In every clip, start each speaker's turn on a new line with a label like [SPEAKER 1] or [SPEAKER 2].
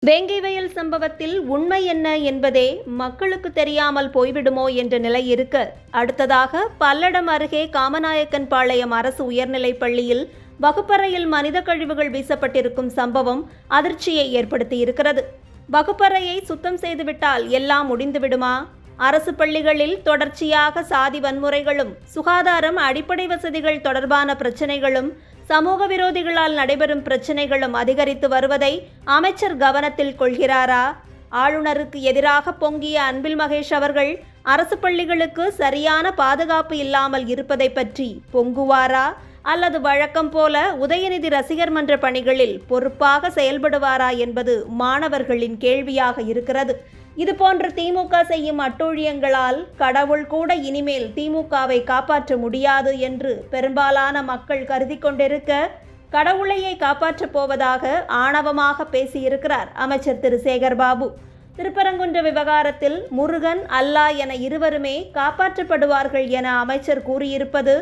[SPEAKER 1] வேங்கை வயல் சம்பவத்தில் உண்மை என்ன என்பதே மக்களுக்கு தெரியாமல் போய்விடுமோ என்ற நிலை இருக்க, அடுத்ததாக பல்லடம் அருகே காமநாயக்கன்பாளையம் அரசு உயர்நிலைப் பள்ளியில் வகுப்பறையில் மனித கழிவுகள் வீசப்பட்டிருக்கும் சம்பவம் அதிர்ச்சியை ஏற்படுத்தியிருக்கிறது. வகுப்பறையை சுத்தம் செய்துவிட்டால் எல்லாம் முடிந்துவிடுமா? அரசு பள்ளிகளில் தொடர்ச்சியாக சாதி வன்முறைகளும், சுகாதாரம், அடிப்படை வசதிகள் தொடர்பான பிரச்சினைகளும், சமூக விரோதிகளால் நடைபெறும் பிரச்சினைகளும் அதிகரித்து வருவதை அமைச்சர் கவனத்தில் கொள்கிறாரா? ஆளுநருக்கு எதிராக பொங்கிய அன்பில் மகேஷ் அவர்கள் அரசு பள்ளிகளுக்கு சரியான பாதுகாப்பு இல்லாமல் இருப்பதை பற்றி பொங்குவாரா? அல்லது வழக்கம் போல உதயநிதி ரசிகர் மன்ற பணிகளில் பொறுப்பாக செயல்படுவாரா என்பது மாணவர்களின் கேள்வியாக இருக்கிறது. இதுபோன்ற திமுக செய்யும் அட்டூழியங்களால் கடவுள் கூட இனிமேல் திமுகவை காப்பாற்ற முடியாது என்று பெரும்பாலான மக்கள் கருதி கொண்டிருக்க, கடவுளையை காப்பாற்றப் போவதாக ஆணவமாக பேசியிருக்கிறார் அமைச்சர் திரு சேகர்பாபு. திருப்பரங்குன்ற விவகாரத்தில் முருகன், அல்லாஹ் என இருவருமே காப்பாற்றப்படுவார்கள் என அமைச்சர் கூறியிருப்பது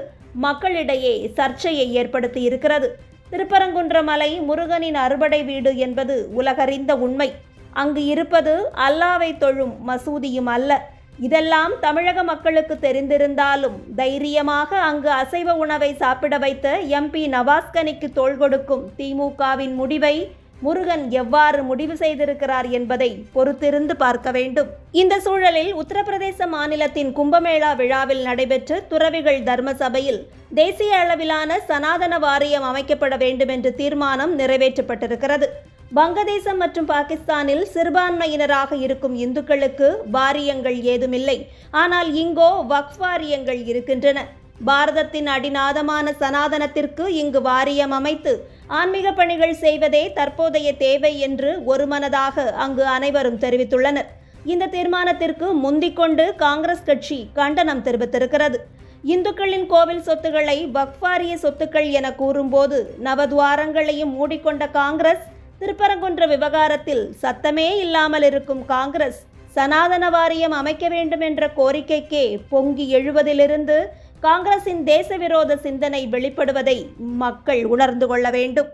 [SPEAKER 1] மக்களிடையே சர்ச்சையை ஏற்படுத்தி இருக்கிறது. திருப்பரங்குன்ற மலை முருகனின் அறுபடை வீடு என்பது உலகறிந்த உண்மை. அங்கு இருப்பது அல்லாவை தொழும் மசூதியும் அல்ல. இதெல்லாம் தமிழக மக்களுக்கு தெரிந்திருந்தாலும் தைரியமாக அங்கு அசைவ உணவை சாப்பிட வைத்த எம்பி நவாஸ்கனிக்கு தோள் கொடுக்கும் திமுகவின் முடிவை முருகன் எவ்வாறு முடிவு செய்திருக்கிறார் என்பதை பொறுத்திருந்து பார்க்க வேண்டும். இந்த சூழலில் உத்தரப்பிரதேச மாநிலத்தின் கும்பமேளா விழாவில் நடைபெற்ற துறவிகள் தர்ம சபையில் தேசிய அளவிலான சனாதன வாரியம் அமைக்கப்பட வேண்டும் என்ற தீர்மானம் நிறைவேற்றப்பட்டிருக்கிறது. வங்கதேசம் மற்றும் பாகிஸ்தானில் சிறுபான்மையினராக இருக்கும் இந்துக்களுக்கு வாரியங்கள் ஏதுமில்லை. ஆனால் இங்கோ வக்ஃப் வாரியங்கள் இருக்கின்றன. பாரதத்தின் அடிநாதமான சனாதனத்திற்கு இங்கு வாரியம் அமைத்து ஆன்மீக பணிகள் செய்வதே தற்போதைய தேவை என்று ஒருமனதாக அங்கு அனைவரும் தெரிவித்துள்ளனர். இந்த தீர்மானத்திற்கு முந்திக்கொண்டு காங்கிரஸ் கட்சி கண்டனம் தெரிவித்திருக்கிறது. இந்துக்களின் கோவில் சொத்துக்களை வக்ஃப் வாரிய சொத்துக்கள் என கூறும்போது நவதுவாரங்களையும் மூடிக்கொண்ட காங்கிரஸ், திருப்பரங்குன்ற விவகாரத்தில் சத்தமே இல்லாமல் இருக்கும் காங்கிரஸ் சனாதன வாரியம் அமைக்க வேண்டும் என்ற கோரிக்கைக்கே பொங்கி எழுவதிலிருந்து காங்கிரசின் தேச விரோத சிந்தனை வெளிப்படுவதை மக்கள் உணர்ந்து கொள்ள வேண்டும்.